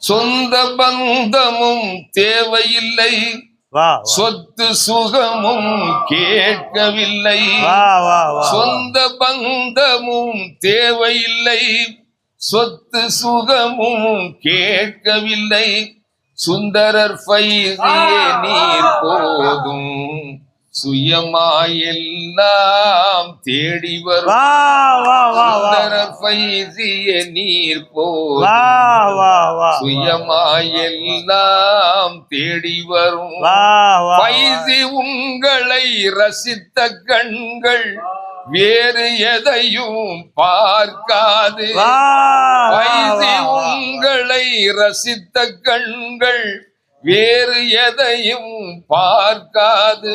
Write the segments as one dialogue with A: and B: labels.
A: சொந்த பந்தமும் தேவையில்லை, சொத்து சுகமும் கேட்கவில்லை. சொந்த பந்தமும் தேவையில்லை, சொத்து சுகமும் கேட்கவில்லை. சுந்தரர் ஃபைசியே நீர் போதும், சுயமாயெல்லாம் தேடி வரும். சுந்தரர் ஃபைசியே நீர் போதும், சுயமாயெல்லாம் தேடி வரும். ஃபைசி உங்களை ரசித்த கண்கள் வேறு எதையும் பார்க்காது. ஃபைசி உங்களை ரசித்த கண்கள் வேறு எதையும் பார்க்காது.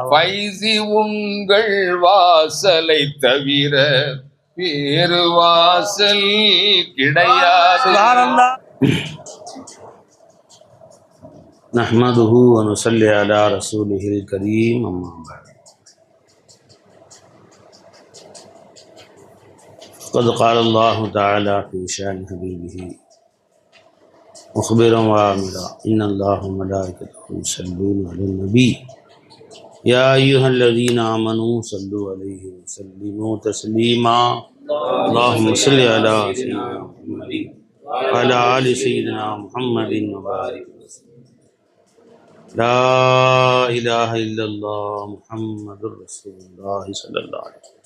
A: ஃபைசி உங்கள் வாசலை தவிர வேறு வாசல் கிடையாது.
B: நஹ்மதுஹு வ நுஸல்லி அலா ரசூலிஹில் கரீம். அம்மா பஅத். قد قال الله تعالى في شأن حبيبه مخبرا وآمرا إن الله وملائكته يصلون على النبي يا أيها الذين آمنوا صلوا عليه وسلموا تسليما. اللهم صل على سيدنا محمد وعلى آل سيدنا محمد وبارك. لا إله إلا الله محمد رسول الله صلى الله عليه وسلم.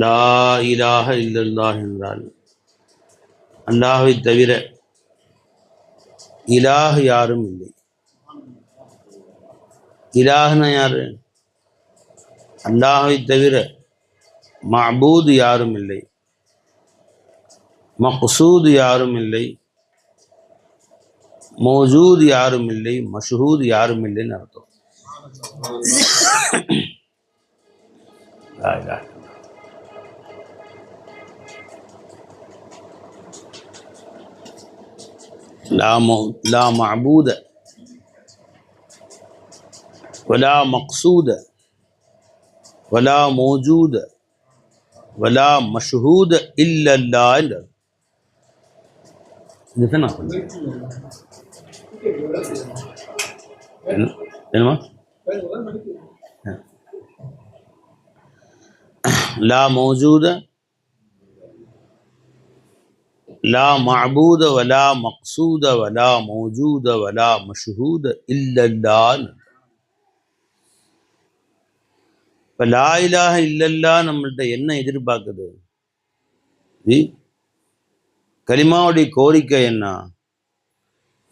B: லா இலாஹ இல்லல்லாஹ் என்றால் அல்லாஹ்வை தவிர இலாஹ் யாரும் இல்லை. இலாஹ்னா யாரு? அல்லாஹ்வை தவிர மஅபூத் யாரும் இல்லை, மக்சூத் யாரும் இல்லை, மௌஜூத் யாரும் இல்லை, மஷ்ஹூத் யாரும் இல்லைன்னு அர்த்தம். لا معبود ولا مقصود ولا موجود ولا مشهود إلا الله. لا موجود لا معبود ولا مقصود ولا موجود ولا مشهود إلا الله. இப்போ லா இலாஹ இல்லல்லாஹ் நம்மள்கிட்ட என்ன எதிர்பார்க்குது? கலிமாவுடைய கோரிக்கை என்ன?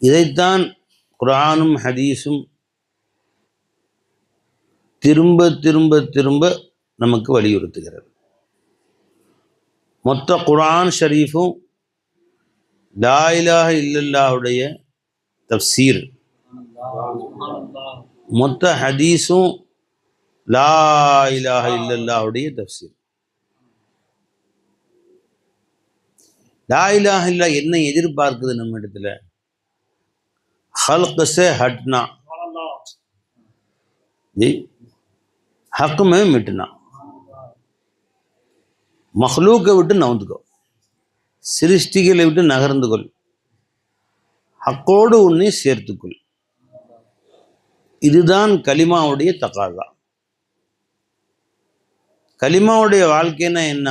B: இதைத்தான் குர்ஆனும் ஹதீஸும் திரும்ப திரும்ப திரும்ப நமக்கு வலியுறுத்துகிறது. மொத்த குர்ஆன் ஷரீஃபும் லா இலாஹ இல்லல்லாஹுடைய தஃப்சீர், மொத்த ஹதீஸும் லா இலாஹ இல்லல்லாஹுடைய தஃப்சீர். லா இலாஹ இல்லல்லாஹ் என்ன எதிர்பார்க்குது நம்ம இடத்துல? ஹல்க் से हटना, जी हक में मिटना, மஹ்லூக்கை விட்டு நவுந்துக்கோ, சிருஷ்டிகளை விட்டு நகர்ந்து கொள், ஹக்கோடு உன்னை சேர்த்துக்கொள். இதுதான் கலிமாவுடைய தகாதா. கலிமாவுடைய வாழ்க்கைன்னா என்ன?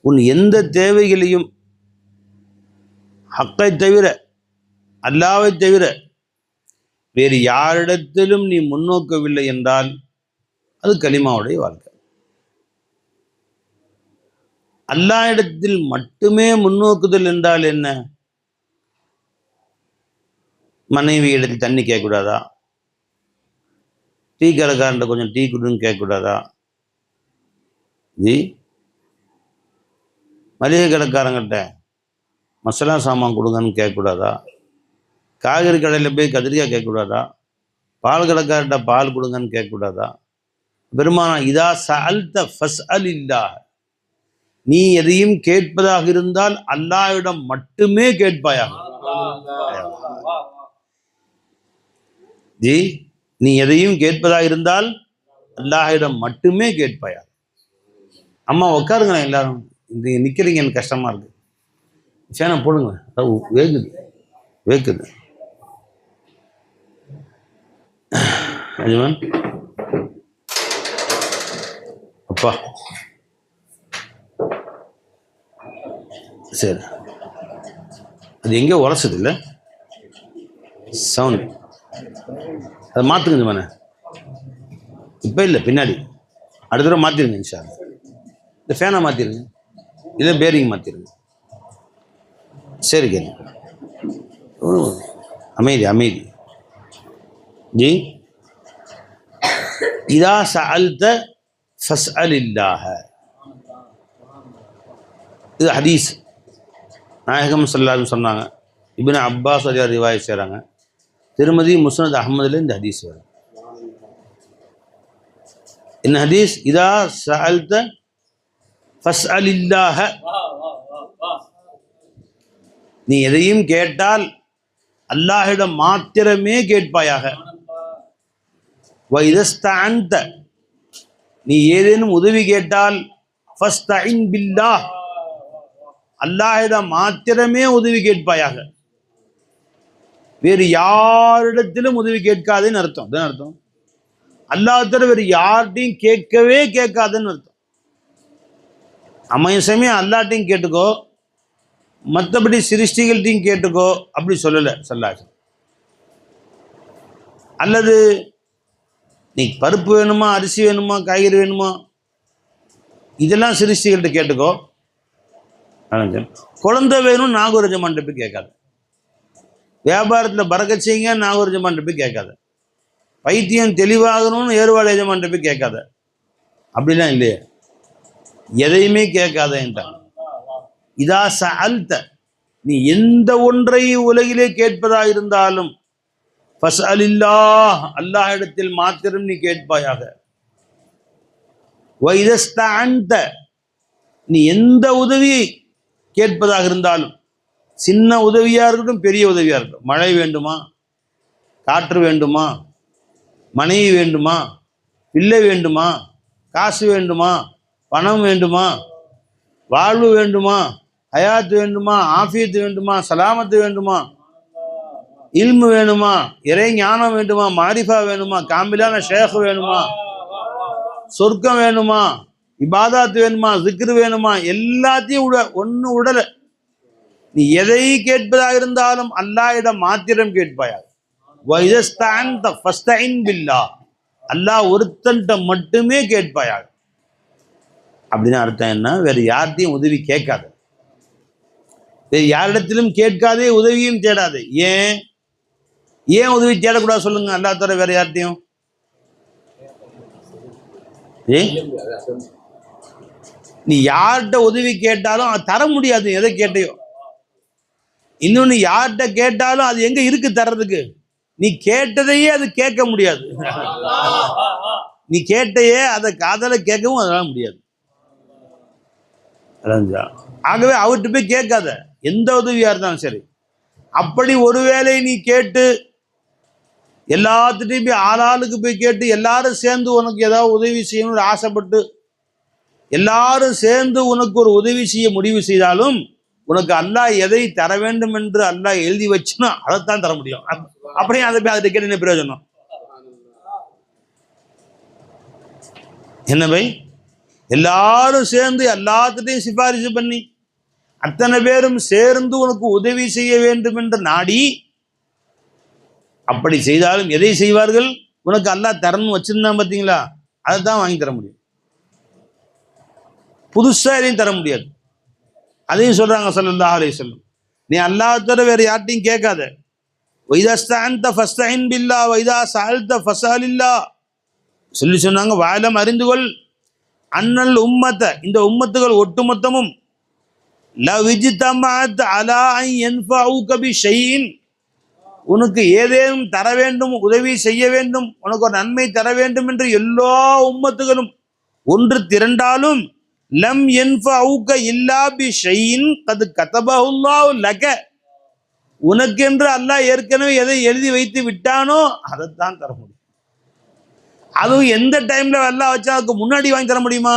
B: உன் எந்த தேவைகளையும் ஹக்கை தவிர, அல்லாவை தவிர வேறு யாரிடத்திலும் நீ முன்னோக்கவில்லை என்றால் அது கலிமாவுடைய வாழ்க்கை. அல்லாஹ் இடத்தில் மட்டுமே முன்னோக்குதல் என்றால் என்ன? மனைவி இடத்தில் தண்ணி கேட்கக்கூடாதா? டீ கடைக்காரன்ட்ட கொஞ்சம் டீ கொடுன்னு கேட்கக்கூடாதா? ஜி மளிகை கடைக்காரங்கிட்ட மசாலா சாமான் கொடுங்கன்னு கேட்கக்கூடாதா? காய்கறி கடையில் போய் கத்திரிக்காய் கேட்கக்கூடாதா? பால் கடைக்காரர்கிட்ட பால் கொடுங்கன்னு கேட்கக்கூடாதா? பெருமானா இதா சஅல்த ஃபஸ்அலில்லாஹ், நீ எதையும் கேட்பதாக இருந்தால் அல்லாஹ்விடம் மட்டுமே கேட்பாயாக. ஜி நீ எதையும் கேட்பதாக இருந்தால் அல்லாஹ்விடம் மட்டுமே கேட்பாயாக. அம்மா உட்காருங்களேன் எல்லாரும், இந்த நிற்கிறீங்க, எனக்கு கஷ்டமாக இருக்குது. ஃபேனை போடுங்க, வேகுது வேக்குது. அஜ்மான் அப்பா சரி, அது எங்கே உரசுது இல்லை சவுண்ட், அதை மாற்றுங்க அஜ்மானே. இப்போ இல்லை, பின்னாடி அடுத்த தடவை மாற்றிருங்க இன்ஷா அல்லாஹ். இந்த ஃபேனை மாற்றிருங்க, இதை பேரிங் மாற்றிருங்க. சரி கேள்வி, அமைதி அமைதி ஜி. இதா சஅல்த ஃபஸ்அலில்லாஹ, இது ஹதீஸ். நாயகம் ஸல்லல்லாஹு அலைஹி வஸல்லம் சொன்னாங்க. இப்னு அப்பாஸ் ரிவாயத் செய்கிறாங்க. திருமதி முஸ்னத் அஹ்மதுல இந்த ஹதீஸ் வரும். என்ன ஹதீஸ்? இதா சஅல்த ஃபஸ்அலில்லாஹ, நீ எதையும் கேட்டால் அல்லாஹ்விடம் மாத்திரமே கேட்பாயாக. வைதஸ்தஅன்த, நீ ஏதேனும் உதவி கேட்டால் ஃபஸ்தஇன் பில்லாஹ், அல்லாஹ்விடம் மாத்திரமே உதவி கேட்பாயாக. வேறு யாரிடத்திலும் உதவி கேட்காதுன்னு அர்த்தம். அதான் அர்த்தம். அல்லாஹ் வேறு யார்கிட்டையும் கேட்கவே கேட்காதுன்னு அர்த்தம். அமைய சமயம் அல்லாஹ்ட்டையும் கேட்டுக்கோ, மற்றபடி சிருஷ்டிகள்கிட்டையும் கேட்டுக்கோ அப்படி சொல்லலை ஸல்லல்லாஹு. அல்லது நீ பருப்பு வேணுமா, அரிசி வேணுமா, காய்கறி வேணுமா, இதெல்லாம் சிருஷ்டிகள்கிட்ட கேட்டுக்கோ. குழந்தை வேணும் நாகூரஜமான்ட்ட போய் கேட்காது. வியாபாரத்தில் பறக்கச் செய்யுங்க நாகூரஜமான்ட்ட போய் கேட்காத. பைத்தியம் தெளிவாகணும்னு ஏறுவாள் எஜமான்ட்ட போய் கேட்காத. அப்படிலாம் இல்லையே, எதையுமே கேட்காத என்றான். இதா சஅல்த, நீ எந்த ஒன்றை உலகிலே கேட்பதாக இருந்தாலும் ஃபஸ்அலில்லாஹ், அல்லாஹ்விடத்தில் மாத்திரம் நீ கேட்பாயாக. வைதஸ்தஅன்த, நீ எந்த உதவியை கேட்பதாக இருந்தாலும், சின்ன உதவியாக இருக்கட்டும் பெரிய உதவியாக இருக்கட்டும், மழை வேண்டுமா, காற்று வேண்டுமா, மனைவி வேண்டுமா, பிள்ளை வேண்டுமா, காசு வேண்டுமா, பணம் வேண்டுமா, வாழ்வு வேண்டுமா, ஹயாத்து வேண்டுமா, ஆஃபியத்து வேண்டுமா, சலாமத்து வேண்டுமா, இல்மு வேணுமா, இறை ஞானம் வேண்டுமா, மாரிஃபா வேணுமா, காமிலான ஷேக் வேணுமா, சொர்க்கம் வேணுமா, இபாதாத்து வேணுமா, ஜிக்ரு வேணுமா, எல்லாத்தையும் ஒன்று உடல. நீ எதை கேட்பதாக இருந்தாலும் அல்லாஹ்விடம் மாத்திரம் கேட்பாயாக. வைதஸ்தஅன்த ஃபஸ்தஇன் பில்லாஹ், அல்லாஹ் ஒருத்தன்ட்ட மட்டுமே கேட்பாயாக. அப்படின்னு அர்த்தம் என்ன? வேறு யார்கிட்டையும் உதவி கேட்காத, வேறு யாரிடத்திலும் கேட்காதே, உதவியும் தேடாது. ஏன் ஏன் உதவி தேடக்கூடாது சொல்லுங்க? அல்லாஹ் தவிர வேற யார்கிட்டையும் நீ யார்கிட்ட உதவி கேட்டாலும் அது தர முடியாது, எதை கேட்டையோ. இன்னொன்னு, யார்கிட்ட கேட்டாலும் அது எங்க இருக்கு தர்றதுக்கு? நீ கேட்டதையே அது கேட்க முடியாது. நீ கேட்டையே அதை காதல கேட்கவும் அதெல்லாம் முடியாது. ஆகவே அவர்கிட்ட போய் கேட்காத, எந்த உதவியா இருந்தாலும் சரி. அப்படி ஒருவேளை நீ கேட்டு எல்லாத்துட்டையும் போய் ஆளாளுக்கு போய் கேட்டு எல்லாரும் சேர்ந்து உனக்கு ஏதாவது உதவி செய்யணும்னு ஆசைப்பட்டு எல்லாரும் சேர்ந்து உனக்கு ஒரு உதவி செய்ய முடிவு செய்தாலும் உனக்கு அல்லாஹ் எதை தர வேண்டும் என்று அல்லாஹ் எழுதி வச்சுன்னா அதைத்தான் தர முடியும். அப்படியே அதை போய் அதை கேட்டு என்ன பிரயோஜனம்? என்ன பை, எல்லாரும் சேர்ந்து எல்லாத்துட்டையும் சிபாரிசு பண்ணி அத்தனை பேரும் சேர்ந்து உனக்கு உதவி செய்ய வேண்டும் என்று நாடி அப்படி செய்தாலும் எதை செய்வார்கள்? உனக்கு அல்லாஹ் தரணும் வச்சிருந்தான் பார்த்தீங்களா, அதை தான் வாங்கி தர முடியும். புதுசா எதையும் தர முடியாது. அதையும் சொல்றாங்க ஸல்லல்லாஹு அலைஹி வஸல்லம், நீ அல்லாஹ் தவிர வேற யார்ட்டையும் கேட்காத. வைதஸ்தஅன்த ஃபஸ்தஇன் பில்லாஹ் வைதா சஅல்த ஃபஸ்அலில்லாஹ் சொல்லி சொன்னாங்க. வாலம், அறிந்துகொள், அன்னல் உம்மத்த, இந்த உம்மத்துகள் ஒட்டுமொத்தமும் லவிஜ்தமஅத் அலா அன் யன்ஃபஉக பிஷைஇன், உனக்கு ஏதேனும் தர வேண்டும், உதவி செய்ய வேண்டும், உனக்கு ஒரு நன்மை தர வேண்டும் என்று எல்லா உம்மத்துகளும் ஒன்று திரண்டாலும் லம் யன்ஃபஉக இல்லா பிஷைஇன் கத் கதபஹுல்லாஹு லக, உனக்கென்று அல்லாஹ் ஏற்கனவே எதை எழுதி வைத்து விட்டானோ அதைத்தான் தர முடியும். அதுவும் எந்த டைம்ல அல்லாஹ் வச்சா அதுக்கு முன்னாடி வாங்கி தர முடியுமா?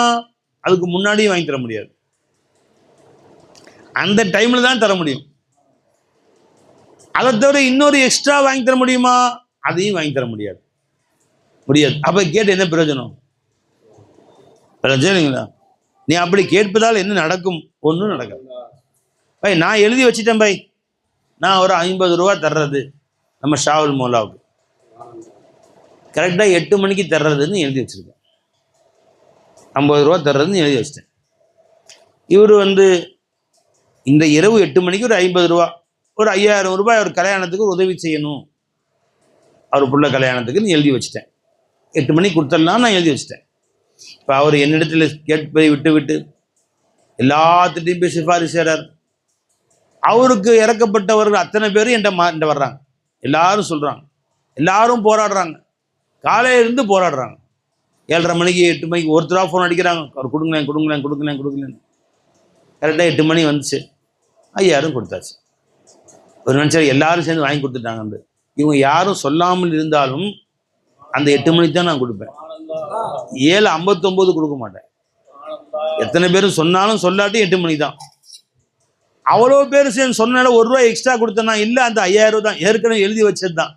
B: அதுக்கு முன்னாடியும் வாங்கி தர முடியாது. அந்த டைம்ல தான் தர முடியும். அதை தவிர இன்னொரு எக்ஸ்ட்ரா வாங்கி தர முடியுமா? அதையும் வாங்கி தர முடியாது. அப்ப கேட்டு என்ன பிரயோஜனம்? பிரயோஜனங்களா? நீ அப்படி கேட்பதால் என்ன நடக்கும்? ஒன்றும் நடக்காது. பை நான் எழுதி வச்சிட்டேன் பை, நான் ஒரு 50 ரூபா தர்றது நம்ம ஷாவுல் மோலாவுக்கு கரெக்டாக 8 மணிக்கு தர்றதுன்னு எழுதி வச்சிருக்கேன். 50 ரூபா தர்றதுன்னு எழுதி வச்சிட்டேன். இவர் இந்த இரவு 8 மணிக்கு ஒரு 50 ரூபா, ஒரு 5000 ரூபாய் அவர் கல்யாணத்துக்கு ஒரு உதவி செய்யணும், அவர் புள்ள கல்யாணத்துக்குன்னு எழுதி வச்சுட்டேன். 8 மணிக்கு கொடுத்துடலாம் நான் எழுதி வச்சுட்டேன். இப்போ அவர் என்னிடத்துல கேட்பதை விட்டு எல்லாத்திட்டையும் போய் சிபாரிசு செய்கிறார். அவருக்கு இறக்கப்பட்டவர்கள் அத்தனை பேரும் என்கிட்ட வர்றாங்க. எல்லாரும் சொல்கிறாங்க, எல்லாரும் போராடுறாங்க, காலையிலிருந்து போராடுறாங்க. 7:30 மணிக்கு 8 மணிக்கு ஒருத்தராக ஃபோன் அடிக்கிறாங்க, அவர் கொடுங்களேன். கரெக்டாக 8 மணி வந்துச்சு, 5000 கொடுத்தாச்சு. ஒரு நினச்சார் எல்லாரும் சேர்ந்து வாங்கி கொடுத்துட்டாங்க. இவங்க யாரும் சொல்லாமல் இருந்தாலும் அந்த 8 மணிக்கு தான் நான் கொடுப்பேன். 7:59 கொடுக்க மாட்டேன். எத்தனை பேரும் சொன்னாலும் சொல்லாட்டி 8 மணி தான். அவ்வளோ பேர் சேர்ந்து சொன்னால 1 ரூபாய் எக்ஸ்ட்ரா கொடுத்தேன்னா இல்லை, அந்த 5000 தான் ஏற்கனவே எழுதி வச்சது தான்.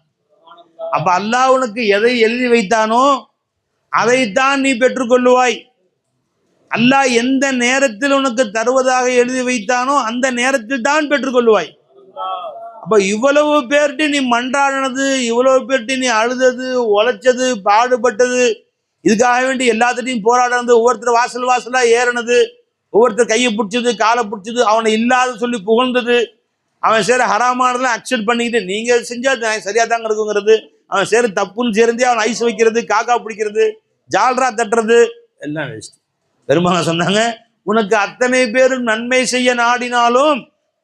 B: அப்ப அல்லாஹ் உனக்கு எதை எழுதி வைத்தானோ அதைத்தான் நீ பெற்றுக்கொள்ளுவாய். அல்லாஹ் எந்த நேரத்தில் உனக்கு தருவதாக எழுதி வைத்தானோ அந்த நேரத்தில் தான் பெற்றுக்கொள்ளுவாய். அப்ப இவ்வளவு பேர்ட்டு நீ மன்றாடினது, இவ்வளவு பேர்ட்டு நீ அழுதது, உழைச்சது, பாடுபட்டது, இதுக்காக வேண்டி எல்லாத்திட்டையும் போராடினது, ஒவ்வொருத்தர் வாசலா ஏறினது, ஒவ்வொருத்தர் கையை பிடிச்சது, காலை பிடிச்சது, அவனை இல்லாத சொல்லி புகழ்ந்தது, அவன் சேர ஹராமானதெல்லாம் அக்செப்ட் பண்ணிக்கிட்டு நீங்க செஞ்சா சரியா தாங்க இருக்குங்கிறது, அவன் சேர தப்புன்னு சேர்ந்தே அவன் ஐஸ் வைக்கிறது, காக்கா பிடிக்கிறது, ஜால்ரா தட்டுறது எல்லாம் வேஸ்ட். பெருமாள் சொன்னாங்க, உனக்கு அத்தனை பேரும் நன்மை செய்ய நாடினாலும்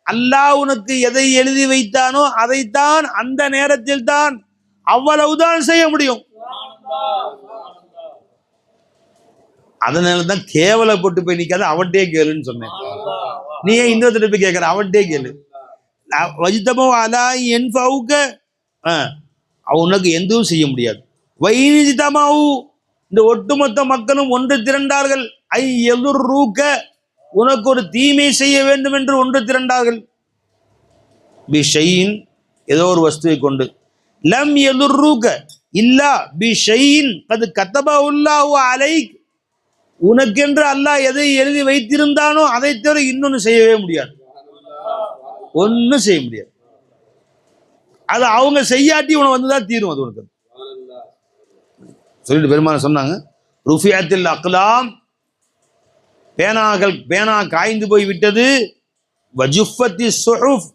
B: அல்லாஹ் உனக்கு எதை எழுதி வைத்தானோ அதைத்தான் அந்த நேரத்தில் தான் அவ்வளவுதான் செய்ய முடியும். அதனாலதான் கேவலப்பட்டு போய் நிக்காத, அவன்டே கேளுன்னு சொன்னேன். நீ ஏன் இன்னொருத்தர் போய் கேட்கற? அவன்டே கேளு. வஜித்தமோ அலா என் உனக்கு எதுவும் செய்ய முடியாது. வைனிஜிதமாவு, இந்த ஒட்டுமொத்த மக்களும் ஒன்று திரண்டார்கள். ஐ எதுர்ரூக்க, உனக்கு ஒரு தீமை செய்ய வேண்டும் என்று ஒன்று திரண்டார்கள். பி ஷையின், ஏதோ ஒரு வஸ்துவை கொண்டு. லம் எதுர்ரூக்க இல்லா பி ஷையின் அது கத்தபுல்லாஹு அலைக், உனக்கென்று அல்லாஹ் எதை எழுதி வைத்திருந்தானோ அதை தவிர இன்னொன்னு செய்யவே முடியாது. ஒன்னும் செய்ய முடியாது. அது அவங்க செய்யாட்டி உனக்கு வந்துதான் தீரும். அது உனக்கு சொல்லிட்டு பெருமாள் சொன்னாங்க, ருஃபியத்தில் அக்லாம், பேனா காய்ந்து போய் விட்டது. வஜுஃபத்தி சுஹுஃப்,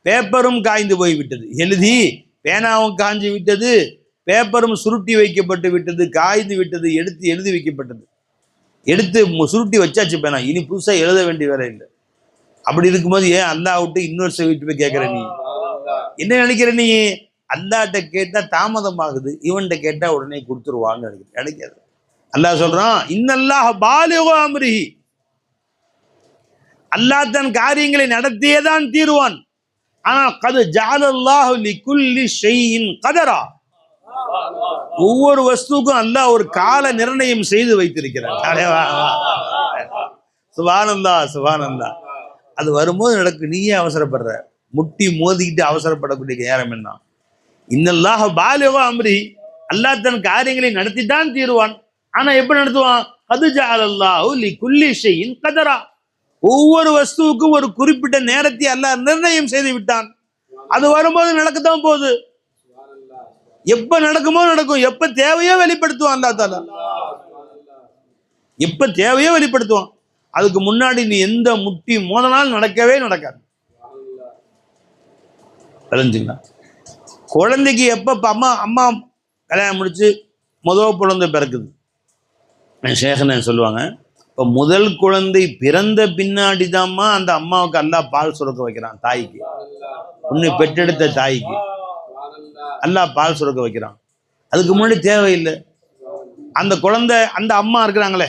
B: பேப்பரும் காய்ந்து போய் விட்டது. எழுதி பேனாவும் காய்ந்து விட்டது, பேப்பரும் சுருட்டி வைக்கப்பட்டு விட்டது, காய்ந்து விட்டது, எடுத்து எழுதி வைக்கப்பட்டது. எடுத்து சுருட்டி வச்சாச்சு பேனா, இனி புதுசா எழுத வேண்டிய வேலை இல்லை. அப்படி இருக்கும்போது ஏன் அல்லாஹ் விட்டு இன்னொரு வீட்டு போய் கேட்கிற? நீ என்ன நினைக்கிற? நீ அல்லாஹ்ட்ட கேட்டா தாமதமாகுது, இவன்கிட்ட கேட்டா உடனே கொடுத்துருவான்னு நினைக்காது. அல்லாஹ் சொல்றான், இன்னல்லாஹ் பாலிகு அம்ரிஹி, அல்லாஹ் தன் காரியங்களை நடத்தியேதான் தீருவான். ஆனா கது ஜஅலல்லாஹு லிகுல்லி ஷைஇன் கதரா, ஒவ்வொரு வஸ்துக்கும் அல்லாஹ் ஒரு கால நிர்ணயம் செய்து வைத்திருக்கிறான். சுப்ஹானல்லாஹ், சுப்ஹானல்லாஹ். அது வரும்போது நடக்கு, நீயே அவசரப்படுற, முட்டி மோதிக்கிட்டு அவசரப்படக்கூடிய நேரம் என்ன? இன்னல்லாஹ் பாலிகு அம்ரி, அல்லாஹ் தன் காரியங்களை நடத்தித்தான் தீருவான். ஆனா எப்படி நடத்துவான்? கது ஜஅலல்லாஹு லிகுல்லி ஷைஇன் கதரா, ஒவ்வொரு வஸ்துவுக்கும் ஒரு குறிப்பிட்ட நேரத்தை அல்லாஹ் நிர்ணயம் செய்து விட்டான். அது வரும்போது நடக்கத்தான் போகுது. எப்ப நடக்குமோ நடக்கும், எப்ப தேவையோ வெளிப்படுத்துவான் அல்லாஹ் தஆலா, எப்ப தேவையோ வெளிப்படுத்துவான். அதுக்கு முன்னாடி நீ எந்த முட்டி மோதனாலும் நடக்கவே நடக்காது. தெரிஞ்சுங்களா? குழந்தைக்கு எப்ப அம்மா கல்யாணம் முடிச்சு முதல் குழந்தை பிறக்குது, சேகன சொல்லுவாங்க, இப்போ முதல் குழந்தை பிறந்த பின்னாடி தான்மா அந்த அம்மாவுக்கு அல்லாஹ் பால் சுரக்க வைக்கிறான். தாய்க்கு, உன்னை பெற்றெடுத்த தாய்க்கு அல்லாஹ் பால் சுரக்க வைக்கிறான். அதுக்கு முன்னாடி தேவையில்லை. அந்த குழந்தை, அந்த அம்மா இருக்கிறாங்களே,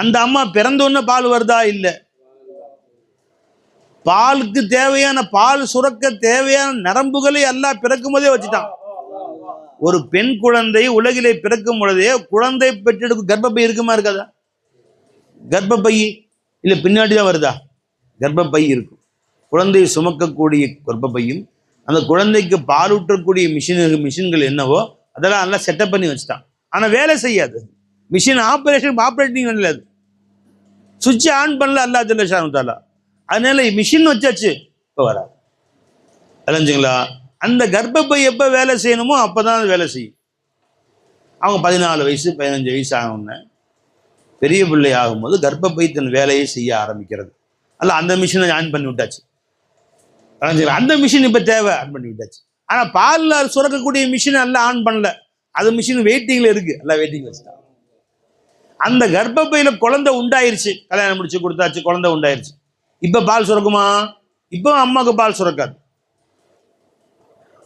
B: அந்த அம்மா பிறந்த உடனே பால் வருதா? இல்லை. பாலுக்கு தேவையான, பால் சுரக்க தேவையான நரம்புகளை அல்லாஹ் பிறக்கும் போதே வச்சுட்டான். ஒரு பெண் குழந்தை உலகிலே பிறக்கும் பொழுதே குழந்தை பெற்றெடுக்கும் கர்ப்பப்பை இருக்குமா இருக்காதா? கர்ப்பப்பை இல்லை பின்னாடி தான் வருதா? கர்ப்பப்பை இருக்கும். குழந்தையை சுமக்கக்கூடிய கர்ப்பப்பையும் அந்த குழந்தைக்கு பாலூற்றக்கூடிய மிஷின்கள் என்னவோ அதெல்லாம் நல்லா செட்டப் பண்ணி வச்சுட்டான். ஆனால் வேலை செய்யாது. மிஷின் ஆப்ரேட்டிங் பண்ணல, அது சுவிட்ச் ஆன் பண்ணல அல்லா ஜல்ல ஷானு தஆலா. அதனால மிஷின் வச்சாச்சு, இப்போ வராது. தெரிஞ்சுங்களா? அந்த கர்ப்பப்பை எப்போ வேலை செய்யணுமோ அப்போதான் அது வேலை செய்யும். அவங்க 14 வயசு 15 வயசு ஆகணும்னு பெரிய பிள்ளை ஆகும்போது கர்ப்பப்பை தன் வேலையை செய்ய ஆரம்பிக்கிறது. அல்ல அந்த மிஷினை ஆன் பண்ணி விட்டாச்சு. அந்த மிஷின் இப்போ தேவை, ஆன் பண்ணி விட்டாச்சு. ஆனால் பாலில் சுரக்கக்கூடிய மிஷின் எல்லாம் ஆன் பண்ணல, அது மிஷின் வெயிட்டிங்கில் இருக்கு, எல்லாம் வெயிட்டிங் வச்சுட்டாங்க. அந்த கர்ப்பப்பையில குழந்தை உண்டாயிருச்சு, கல்யாணம் முடிச்சு கொடுத்தாச்சு, குழந்தை உண்டாயிருச்சு. இப்போ பால் சுரக்குமா? இப்போ அம்மாவுக்கு பால் சுரக்காது.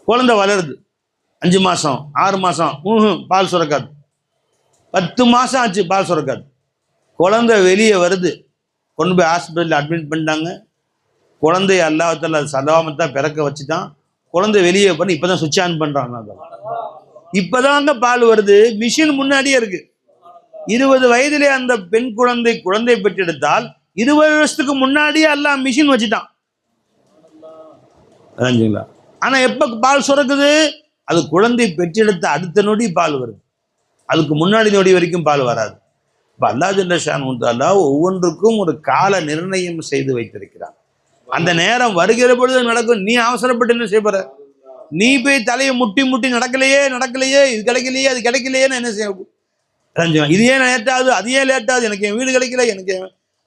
B: குழந்தை வளருது, 5 மாதம் 6 மாதம் பால் சுரக்காது. 10 மாதம் ஆச்சு, பால் சுரக்காது. குழந்தை வெளியே வருது, கொண்டு போய் ஹாஸ்பிட்டலில் அட்மிட் பண்ணிட்டாங்க. குழந்தைய அல்லாஹ்தாலா சலாமத்தான் பிறக்க வச்சுட்டான். குழந்தை வெளியே பண்ணி இப்போதான் சுவிட்ச் ஆன் பண்ணுறாங்க. இப்போதாங்க பால் வருது, மிஷின் முன்னாடியே இருக்கு. 20 வயதிலே அந்த பெண் குழந்தை பெற்றெடுத்தால் 20 வருஷத்துக்கு முன்னாடியே எல்லாம் மிஷின் வச்சுட்டான். ஆனா எப்ப பால் சுரக்குது? அது குழந்தை பெற்றெடுத்த அடுத்த நொடி பால் வருது, அதுக்கு முன்னாடி நொடி வரைக்கும் பால் வராது. இப்போ அல்லாஹ் ஜல்ல ஷானஹு தஆலா ஒவ்வொன்றுக்கும் ஒரு கால நிர்ணயம் செய்து வைத்திருக்கிறான். அந்த நேரம் வருகிற பொழுது நடக்கும். நீ அவசரப்பட்டு என்ன செய்ய போற? நீ போய் தலையை முட்டி நடக்கலையே, இது கிடைக்கலையே, அது கிடைக்கலையேன்னு என்ன செய்ய? இது ஏன் லேட் ஆகுது, அது ஏன் லேட் ஆகுது, எனக்கு என் வீடு கிடைக்கல, எனக்கு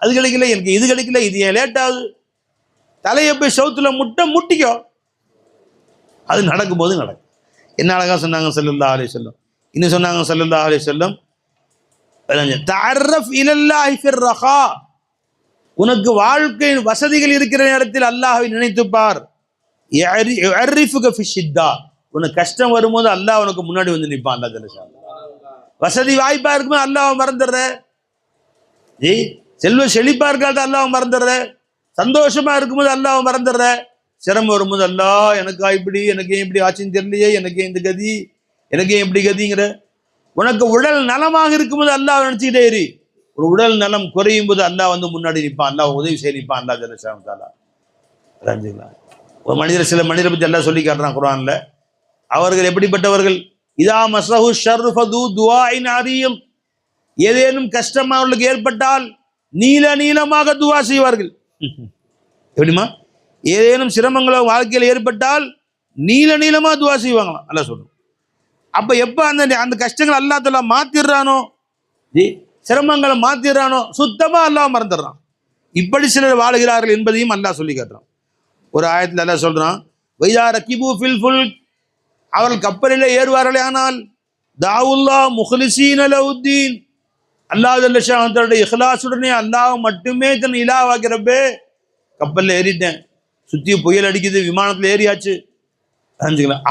B: அது கிடைக்கல, எனக்கு இது கிடைக்கல, இது ஏன் லேட் ஆகுது? தலையை போய் சவுத்துல முட்டிக்கோ, அது நடக்கும்போது நடக்கும். என்ன அழகா சொன்னாங்க ஸல்லல்லாஹு அலைஹி வஸல்லம். இன்னும் சொன்னாங்க ஸல்லல்லாஹு அலைஹி வஸல்லம், தஅர்ரஃப் இலல்லாஹி ஃபிர் ரஹா, உனக்கு வாழ்க்கை வசதிகள் இருக்கிற நேரத்தில் அல்லாஹ்வை நினைத்துப்பார். யஅரிஃபுக ஃபி ஷித்தா, உனக்கு கஷ்டம் வரும்போது அல்லாஹ் உனக்கு முன்னாடி வந்து நிற்பான். அல்லாஹ் ஜல்ல ஷானஹு. வசதி வாய்ப்பா இருக்கும்போது அல்லாஹ் மறந்துடுற, செல்வ செழிப்பா இருக்காது அல்லாஹ் மறந்துடுற, சந்தோஷமா இருக்கும்போது அல்லாஹ் மறந்துடுற, சிரமம் வரும்போது அல்லாஹ் எனக்கா இப்படி, எனக்கு ஏன் இப்படி ஆச்சுன்னு தெரியலையே, எனக்கு இந்த கதி, எனக்கு ஏன் இப்படி கதிங்கிற. உனக்கு உடல் நலமாக இருக்கும்போது அல்லாஹ் நினைச்சுக்கிட்டே இரு. ஒரு உடல் நலம் குறையும் போது அல்லாஹ் வந்து முன்னாடி நிற்பான், அல்லாஹ் உதவி செய்ய நிற்பான். அல்லாஹ் ஜல்ல ஷானஹு தஆலா. ஒரு சில மனிதரை பற்றி எல்லாம் சொல்லி காட்டுறான் குர்ஆன்ல. அவர்கள் எப்படிப்பட்டவர்கள்? இதா மஸ்ஸஹு ஷர்ரு ஃபது துஆஇன் அரீம், ஏதேனும் கஷ்டம் அவர்களுக்கு ஏற்பட்டால் நீளமாக துஆ செய்வார்கள். எப்படிமா? ஏதேனும் சிரமங்களோ வாழ்க்கையில் ஏற்பட்டால் நீளமா துஆ செய்வாங்களாம், அல்லாஹ் சொல்றோம். அப்ப எப்ப அந்த கஷ்டங்கள் அல்லாஹ் தஆலா மாத்திடுறானோ, சிரமங்களை மாத்திடுறானோ, சுத்தமா அல்லாஹ் மறந்துடுறான். இப்படி சிலர் வாழுகிறார்கள் என்பதையும் அல்லாஹ் சொல்லி காட்டுறான். ஒரு ஆயத்தில் அல்லாஹ் சொல்றான், வைதா ரகிபு ஃபில் ஃபுல்க், அவர்கள் கப்பலிலே ஏறுவார்களே ஆனால் தாவுல்லா முஹ்லிசீன லஹுத்தீன், அல்லாஹ் ஜல்ல ஷானஹு தஆலா இஹ்லாஸுடனே அல்லாஹ் மட்டுமே தன் இலாஹாக்கிறப்பே கப்பலில் ஏறிட்டேன், சுற்றி புயல் அடிக்குது, விமானத்தில் ஏறியாச்சு,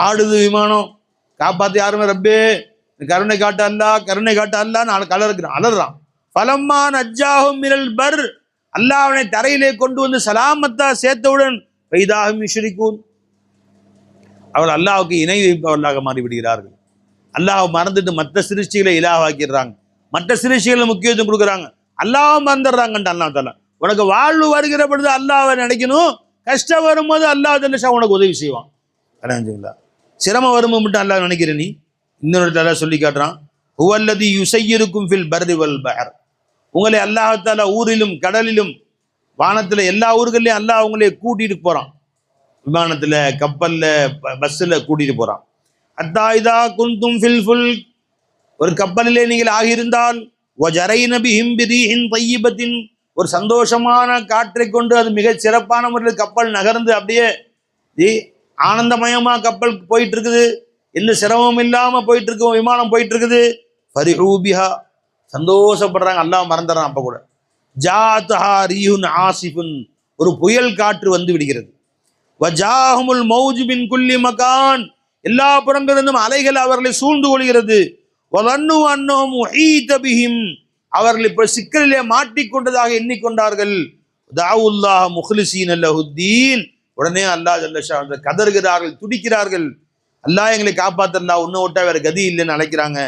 B: ஆடுது விமானம், காப்பாற்ற யாருமே ரப்பே கருணை காட்ட அல்லான்னு அலறான். ஃபலம்மா நஜ்ஜாஹும் மினல் பர், அல்லாஹ் அவனை தரையிலே கொண்டு வந்து சலாமத்தா சேர்த்தவுடன் வைதாஹும் யுஷ்ரிகூன், அவர்கள் அல்லாஹ்வுக்கு இணை வைப்பவர்களாக மாறிவிடுகிறார்கள். அல்லாஹ் மறந்துட்டு மற்ற சிருஷ்டிகளை இலாஹாக்கிடுறாங்க, மற்ற சிருஷ்டிகளை முக்கியத்துவம் கொடுக்குறாங்க, அல்லாஹ் மறந்துடுறாங்கன்ட்டு அல்லாஹ் தஆலா. உனக்கு வாழ்வு வருகிற பொழுது அல்லாஹ்வை நினைக்கணும், கஷ்டம் வரும்போது அல்லாஹ் ஜல்ல உனக்கு உதவி செய்வான். சிரமம் வரும்போது மட்டும் அல்லாஹ் நினைக்கிற நீ. இன்னொரு இடத்துல சொல்லி காட்டுறான், ஹுவல்லதி யுஸய்யிருக்கும் ஃபில் பர்ரி வல் பஹர், உங்களை அல்லாஹ் தஆலா ஊரிலும் கடலிலும் வானத்துல எல்லா ஊர்களையும் அல்லாஹ் உங்களை கூட்டிட்டு போறான். விமானத்துல, கப்பல்ல, பஸ்ஸில் கூட்டிட்டு போறான். அத்தா இதா குன்தும் ஃபில் ஃபுல்க், ஒரு கப்பலிலே நீங்கள் ஆகியிருந்தால், வஜரைன பிஹிம் பிரீஹின் தய்யிபத்தின், ஒரு சந்தோஷமான காற்றை கொண்டு அது மிக சிறப்பான முறையில் கப்பல் நகர்ந்து அப்படியே ஆனந்தமயமா கப்பல் போயிட்டு இருக்குது, எந்த சிரமமும் இல்லாம போயிட்டு இருக்கு, விமானம் போயிட்டு இருக்குது. ஃபரிஹூ பிஹா, சந்தோஷப்படுறாங்க, அல்லாஹ் மறந்துடுறான். அப்ப கூட ஜாத்ஹா ரீஹுன் ஆசிஃபுன், ஒரு புயல் காற்று வந்து விடுகிறது. வஜாஹுமுல் மௌஜு மின் குல்லி மகான், எல்லா புறங்களிலிருந்தும் அலைகள் அவர்களை சூழ்ந்து கொள்கிறது. வலன்னு அன்னஹும் உஹீத பிஹிம், அவர்கள் இப்ப சிக்கலிலே மாட்டிக்கொண்டதாக எண்ணிக்கொண்டார்கள். தாவுல்லாஹ் முஹ்லிசீன லஹுத்தீன், உடனே அல்லாஹ் ஜல்ல ஷானஹு கதறுகிறார்கள், துடிக்கிறார்கள், அல்லாஹ் எங்களை காப்பாத்தல்லா, உன்னை விட்டா வேற கதி இல்லைன்னு அழைக்கிறாங்க.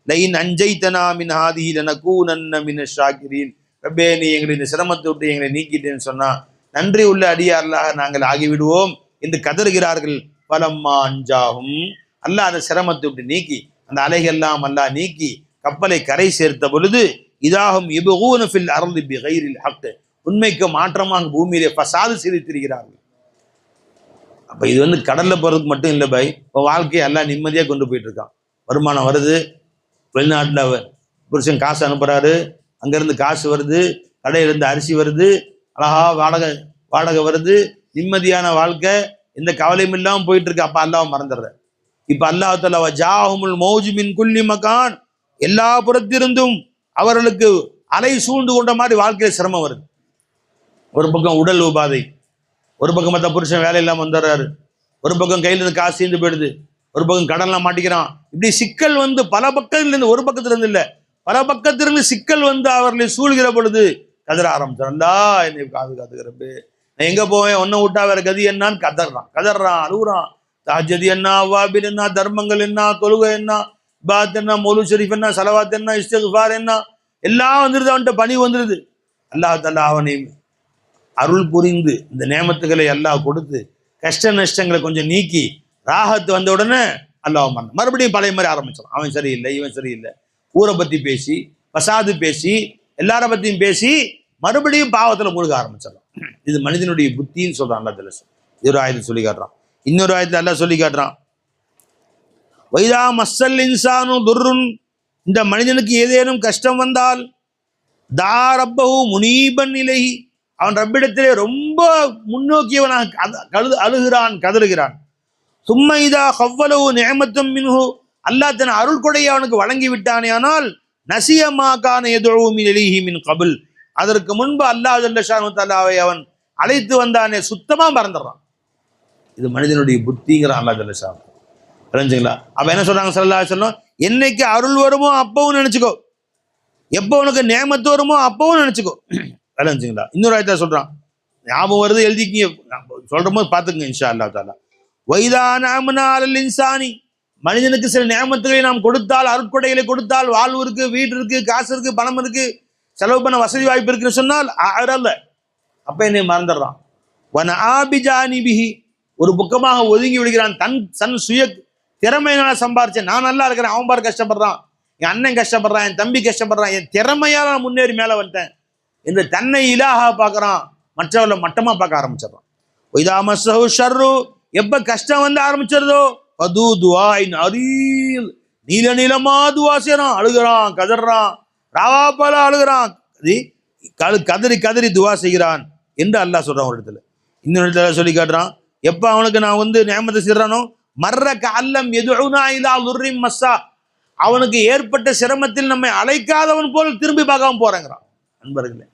B: லைன் அஞ்சைத்தனா மின் ஹாதிஹி லனகூனன்ன மினஷ் ஷாக்கிரீன், ரப்பே நீ எங்களை இந்த சிரமத்தை விட்டு எங்களை நீக்கிட்டேன்னு சொன்னா நன்றி உள்ள அடியார்களாக நாங்கள் ஆகிவிடுவோம் என்று கதறுகிறார்கள். பலம்மா அஞ்சாகும் அல்லாஹ் அந்த சிரமத்தை விட்டு நீக்கி அந்த அலைகள்லாம் அல்லாஹ் நீக்கி கப்பலை கரை சேர்த்த பொழுது இதாகும் இபூன ஃபில் அர்தி பிகைரில் ஹக், உண்மைக்கு மாற்றமாக பூமியிலே ஃபசாது செய்து திரிகிறார்கள். அப்ப இது கடல்ல போறதுக்கு மட்டும் இல்லை பாய், இப்போ வாழ்க்கையை எல்லாம் நிம்மதியா கொண்டு போயிட்டு இருக்கான். வருமானம் வருது, வெளிநாட்டுல புருஷன் காசு அனுப்புறாரு, அங்கிருந்து காசு வருது, கடையிலிருந்து அரிசி வருது, அழகா வாடகை வருது, நிம்மதியான வாழ்க்கை, எந்த கவலையும் இல்லாம போயிட்டு இருக்கு. அப்ப அல்லாஹ் மறந்துடுற. இப்ப அல்லாஹ் தஆலா ஜாஹுமுல் மௌஜு மின் குல்லி மகான், எல்லா புறத்திலிருந்தும் அவர்களுக்கு அலை சூழ்ந்து கொண்ட மாதிரி வாழ்க்கையில சிரமம் வருது. ஒரு பக்கம் உடல் உபாதை, ஒரு பக்கம் மற்ற புருஷன் வேலை இல்லாம வந்துடுறாரு, ஒரு பக்கம் கையில இருந்து காசு சேர்ந்து போயிடுது, ஒரு பக்கம் கடன்லாம் மாட்டிக்கிறான். இப்படி சிக்கல் பல பக்கத்துல இருந்து, ஒரு பக்கத்துல இருந்து இல்ல பல பக்கத்திலிருந்து சிக்கல் அவர்களை சூழ்கிற பொழுது கதற ஆரம்பிச்சான்டா, என்னை காதுகிறப்ப நான் எங்க போவேன், ஒன்னும் விட்டா வேற கதி என்னான்னு கதறான் அழுகுறான். தாஜதி என்ன, அவ்வாபின் என்ன, தர்மங்கள் என்ன, தொழுகை என்ன, பாத் என்ன, மௌலு ஷரீஃப் என்ன, சலவாத் என்ன, இஸ்திக்ஃபார் என்ன, எல்லாம் வந்துருது. அவன்கிட்ட பணி வந்துருது. அல்லாஹ் தஆலா அவனை அருள் புரிந்து இந்த நேமத்துக்களை அல்லாஹ் கொடுத்து கஷ்ட நஷ்டங்களை கொஞ்சம் நீக்கி ராகத்து வந்த உடனே அல்லாஹ் மறுபடியும் பழைய மாதிரி ஆரம்பிச்சான். அவன் சரியில்லை, இவன் சரியில்லை, ஊரை பத்தி பேசி, பசாது பேசி, எல்லார பத்தியும் பேசி மறுபடியும் பாவத்துல முழுக ஆரம்பிச்சிடலாம். இது மனிதனுடைய புத்தின்னு சொல்றான் அல்லாஹ் தஆலா. இது ஒரு ஆயத்தை சொல்லி காட்டுறான். இன்னொரு ஆயத்தை அல்லாஹ் சொல்லி காட்டுறான், வைதா மஸ்ஸல் இன்சானு துர்ருன், இந்த மனிதனுக்கு ஏதேனும் கஷ்டம் வந்தால் தா ரப்பஹு முனீபன் இலைஹி, அவன் ரப்பிடத்திலே ரொம்ப முன்னோக்கியவனாக அழுகிறான், கதறுகிறான். சும்ம இதா ஹவ்வலஹு நிஅமத்தும் மின்ஹு, அல்லாஹ் தன் அருள் கொடையை அவனுக்கு வழங்கி விட்டானே, ஆனால் நசியமா கான யதுஉ மின் இலைஹி மின் கபில், அதற்கு முன்பு அல்லாஹ் ஜல்ல ஷானு தஆலாவை அவன் அழைத்து வந்தானே சுத்தமா மறந்துடுறான். இது மனிதனுடைய புத்திங்கிறான் அல்லாஹ் ஜல்ல ஷானு. புரிஞ்சுங்களா? அப்ப என்ன சொல்றாங்க ஸல்லல்லாஹு அலைஹி வஸல்லம், என்னைக்கு அருள் வருமோ அப்பவும் நினைச்சுக்கோ, எப்போ உனக்கு நேமத்து வருமோ அப்பவும் நினைச்சுக்கோ. விளைஞ்சுங்களா? இன்னொரு ஆயத்தை சொல்றான், ஞாபகம் வருது எழுதிக்கிங்க, சொல்ற போது பார்த்துக்குங்க இன்ஷா அல்லாஹ் தஆலா. வைதா நஅம்னா அலல் இன்சானி, மனிதனுக்கு சில நேமத்துகளை நாம் கொடுத்தால், அருட்கொடைகளை கொடுத்தால், வாழ்வு இருக்கு, வீடு இருக்கு, காசு இருக்கு, பணம் இருக்கு, செலவு பண்ண வசதி வாய்ப்பு இருக்குன்னு சொன்னால் அறல்ல, அப்ப என்னை மறந்துடுறான். வன ஆபிஜானிபிஹி, ஒரு பக்கமாக ஒதுங்கி விடுகிறான். தன் சுய திறமையினால சம்பாரிச்சேன், நான் நல்லா இருக்கிறேன், அவன் பாரு கஷ்டப்படுறான், என் அண்ணன் கஷ்டப்படுறான், என் தம்பி கஷ்டப்படுறான், என் திறமையால நான் முன்னேறி மேல வந்துட்டேன் என்று தன்னை இலாஹா பார்க்கறான், மற்றவர்களை மட்டமா பார்க்க ஆரம்பிச்சிடறான். இதா மஸ்ஸஹு ஷர்ரு, எப்ப கஷ்டம் வந்து ஆரம்பிச்சிருதோ பது துஆஇன் அரீல், நீல நீளமா துவா செய்றான், அழுகிறான், கதறான், ராவாப்பால அழுகிறான், கதறி கதறி துவா செய்கிறான் என்று அல்லாஹ் சொல்றான் ஒரு இடத்துல. இன்னொரு இடத்துல சொல்லி காட்டுறான், எப்ப அவனுக்கு நான் நியமத்தை செய்றானோ மர்ர கஅல்லம் யதுஉனா இலா லுர்ரின் மஸ்ஸா, அவனுக்கு ஏற்பட்ட சிரமத்தில் நம்மை அழைக்காதவன் போல் திரும்பி பார்க்காம போறாங்கிறான். நண்பர்களே,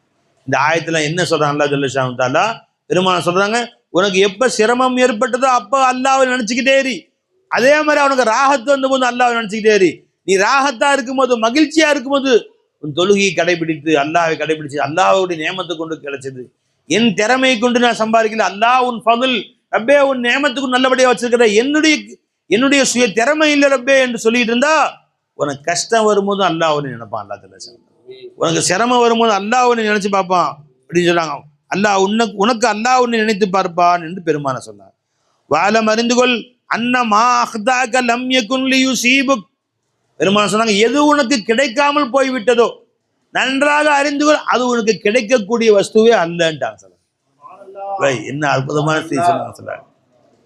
B: இந்த ஆயத்துல என்ன சொல்றான் அல்லாஹ் ஜல்ல ஷானு தஆலா? பெருமானார் சொல்றாங்க, உனக்கு எப்ப சிரமம் ஏற்பட்டதோ அப்ப அல்லாஹ்வை நினைச்சுக்கிட்டே இரு. அதே மாதிரி அவனுக்கு ராகத்து வந்த போது அல்லாஹ்வை நினைச்சுக்கிட்டே இரு. நீ ராகத்தா இருக்கும்போது, மகிழ்ச்சியா இருக்கும்போது உன் தொழுகையை கடைபிடித்து, அல்லாஹ்வை கடைபிடிச்சு, அல்லாஹ்வுடைய நியமத்தை கொண்டு கிடைச்சது, என் திறமையை கொண்டு நான் சம்பாதிக்கல, அல்லாஹ் உன் ஃபதுல், ரப்பே உன் நியமத்துக்கு நல்லபடியா வச்சிருக்கிற, என்னுடைய சுய திறமை இல்லை ரப்பே என்று சொல்லிட்டு இருந்தா, உனக்கு கஷ்டம் வரும்போது அல்லாஹ் உன்னை நினைப்பான். அல்லாஹ் தஆலா உனக்கு சிரமம் வரும்போது அல்லாஹ் உன்னை நினைச்சு பார்ப்பான் அப்படின்னு சொல்றாங்க. அல்லாஹ் உனக்கு அல்லாஹ் உன்னை நினைத்து பார்ப்பான் என்று பெருமான சொன்னார். வாலம் அறிந்துகொள் அன்னமா அஹ்தாக லம் யகுன் லியுஸீபுக், பெருமான சொன்னாங்க, எது உனக்கு கிடைக்காமல் போய்விட்டதோ நன்றாக அறிந்துகொள், அது உனக்கு கிடைக்கக்கூடிய வஸ்துவே அல்லன்ட்டாங்க. என்ன அற்புதமான செய்தி சொன்னாங்க.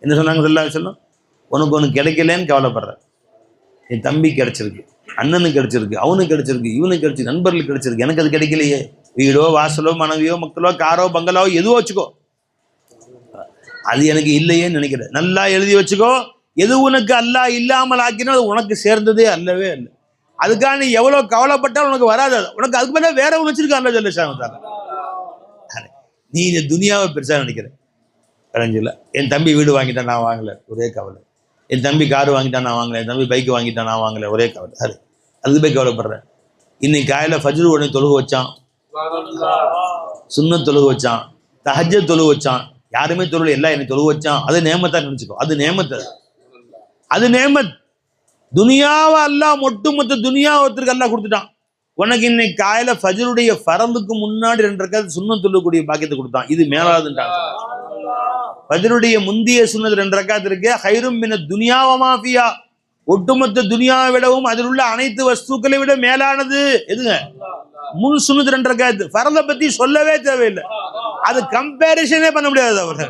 B: என்ன சொன்னாங்க ஸல்லல்லாஹு அலைஹி வஸல்லம்? உனக்கு ஒன்று கிடைக்கலன்னு கவலைப்படுற, என் தம்பி கிடைச்சிருக்கு, அண்ணனுக்கு கிடைச்சிருக்கு, அவனுக்கு கிடைச்சிருக்கு, இவனுக்கு கிடைச்சிருக்கு, நண்பர்களுக்கு கிடைச்சிருக்கு, எனக்கு அது கிடைக்கலையே. வீடோ வாசலோ மனைவியோ மக்களோ காரோ பங்களாவோ எதுவோ வச்சுக்கோ, அது எனக்கு இல்லையேன்னு நினைக்கிற, நல்லா எழுதி வச்சுக்கோ. எது உனக்கு அல்லாஹ் இல்லாமல் ஆக்கினா அது உனக்கு சேர்ந்ததே அல்லவே அல்ல. அதுக்காக நீ எவ்வளவு கவலைப்பட்டாலும் உனக்கு வராது. உனக்கு அதுக்கு மேலே வேற ஒன்று வச்சிருக்க அல்லாஹ் ஜல்ல ஷானு தஆலா. நீ இந்த துனியாவை பெருசா நினைக்கிற. கலைஞ்சில்ல, என் தம்பி வீடு வாங்கிட்டான் நான் வாங்கல, ஒரே கவலை. என் தம்பி காரு வாங்கிட்டான் நான் வாங்கல, என் தம்பி பைக்கு வாங்கிட்டான் நான் வாங்கல, ஒரே கவலை. அதுக்கு போய் கவலைப்படுறேன். இன்னைக்கு காலையில் ஃபஜ்ர் உடனே தொழுக வச்சான், சுன்னத் தொழுக வச்சான், தஹஜ்ஜத் தொழுக வச்சான், யாருமே தொழுல, எல்லாம் என்னை தொழுக வச்சான், அது நேமத்தா நினைச்சுக்கோ. அது நேமத்து, அது நேமத். துனியாவை அல்லாஹ் ஒட்டுமொத்த துனியா ஒருத்தருக்கு அல்லாஹ் கொடுத்துட்டான். உனக்கு இன்னைக்கு காலையில ஃபஜ்ருடைய ஃபரலுக்கு முன்னாடி 2 ரக்காத் சுன்னத் தொழக்கூடிய பாக்கியத்தை கொடுத்தான். இது மேலாதுன்றாங்க. ஃபஜ்ருடைய முந்திய சுன்னத் 2 ரக்காத் இருக்கு. ஹைரும் மின துனியா வ மா ஃபியா, ஒட்டுமொத்த துனியாவை விடவும் அதில் உள்ள அனைத்து வஸ்துக்களை விட மேலானது எதுங்க? முன் சுன்னத் 2 ரக்காத். ஃபரலை பத்தி சொல்லவே தேவையில்லை, அது கம்பேரிசனே பண்ண முடியாது. அவர்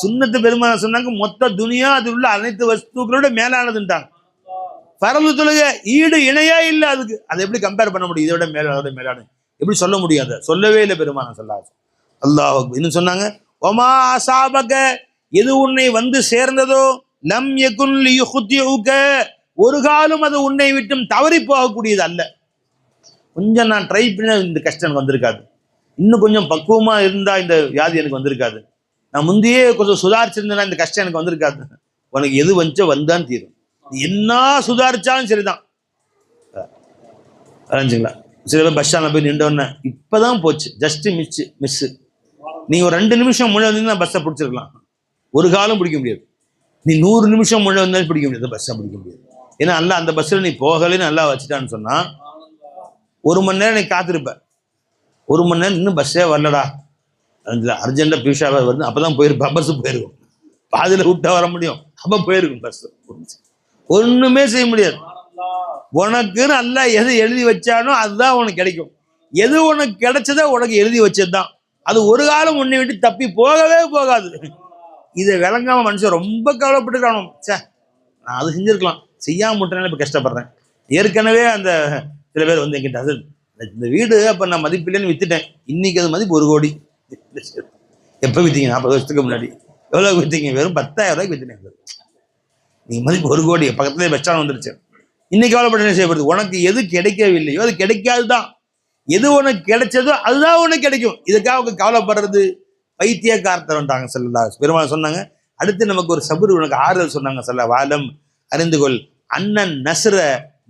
B: சுன்னத்து பெருமாள் சொன்னாங்க மொத்த துனியா அதில் உள்ள அனைத்து வஸ்துக்களோட மேலானதுன்றாங்க. ஃபரல் தொழுகை ஈடு இணையே இல்லை அதுக்கு. அதை எப்படி கம்பேர் பண்ண முடியும்? இதோட மேலான மேலான எப்படி சொல்ல முடியாது? சொல்லவே இல்லை பெருமாள் சொல்லாது. அல்லாஹ் இன்னும் சொன்னாங்க ஒமா அஸாபக, எது உன்னை வந்து சேர்ந்ததோ லம் யகுன் லியுக்தியுக, ஒரு காலம் அது உன்னை விட்டும் தவறி போகக்கூடியது அல்ல. கொஞ்சம் நான் ட்ரை பண்ண இந்த கஷ்டம் எனக்கு வந்திருக்காது, இன்னும் கொஞ்சம் பக்குவமா இருந்தா இந்த வியாதி எனக்கு வந்திருக்காது, நான் முந்தையே கொஞ்சம் சுதாரிச்சிருந்தேன்னா இந்த கஷ்டம் எனக்கு வந்திருக்காது. உனக்கு எது வந்துச்சோ வந்தான் தீரும். என்ன சுதாரிச்சாலும் சரிதான். அறிஞ்சுங்களா? சில பேர் பஸ் ஸ்டாண்ட்ல போய் நின்றோன்னு இப்பதான் போச்சு, ஜஸ்ட் மிஸ். நீ ஒரு 2 நிமிஷம் முன்னாடி வந்தீங்கன்னா பஸ்ஸை பிடிச்சிருக்கலாம், ஒரு காலம் பிடிக்க முடியாது. நீ 100 நிமிஷம் முன்னாடி வந்தாலும் பிடிக்க முடியாது, பஸ்ஸை பிடிக்க முடியாது. ஏன்னா அல்ல அந்த பஸ்ஸில் நீ போகலன்னு நல்லா வச்சுட்டான்னு சொன்னா 1 மணி நேரம் நீ காத்திருப்ப. 1 மணி நேரம் இன்னும் பஸ்ஸே வரலடா, அர்ஜென்டா பீஷாவை வருது, அப்பதான் போயிருப்பா, பஸ் போயிருக்கும். பாதியில விட்டா வர முடியும், அப்ப போயிருக்கும் பஸ். ஒண்ணுமே செய்ய முடியாது. உனக்கு நல்லா எது எழுதி வச்சானோ அதுதான் உனக்கு கிடைக்கும். எது உனக்கு கிடைச்சதோ உனக்கு எழுதி வச்சதுதான், அது ஒரு காலம் உன்னை விட்டு தப்பி போகவே போகாது. இதை விளங்காம மனுஷன் ரொம்ப கவலைப்பட்டுக்கானோ, சே நான் அது செஞ்சிருக்கலாம், செய்யாம விட்டனால இப்ப கஷ்டப்படுறேன். ஏற்கனவே அந்த சில பேர் வந்து என்கிட்ட அது இந்த வீடு அப்ப நான் மதிப்பில்லைன்னு வித்துட்டேன், இன்னைக்கு அது மதிப்பு 1 கோடி. எப்ப வித்தீங்க? 40 வருஷத்துக்கு முன்னாடி. எவ்வளவு வித்தீங்க? வெறும் 10,000 ரூபாய்க்கு வித்துட்டேன். நீங்க மதிப்பு 1 கோடி, பக்கத்துலேயே பஸ் ஸ்டாண்ட் வந்துருச்சு. இன்னைக்கு கவலைப்பட்டு என்ன செய்யப்படுது? உனக்கு எது கிடைக்கவில்லையோ அது கிடைக்காதுதான். எது உனக்கு கிடைச்சதோ அதுதான் உனக்கு கிடைக்கும். இதுக்காக கவலைப்படுறது பைத்தியக்காரத்தவன்ட்டாங்க ஸல்லல்லாஹு. பெருமாள் சொன்னாங்க அடுத்து நமக்கு ஒரு சபர், உனக்கு ஆறுதல் சொன்னாங்க ஸல்லல்லாஹு. வாலம் அறிந்துகொள் அண்ணன் நஸ்ர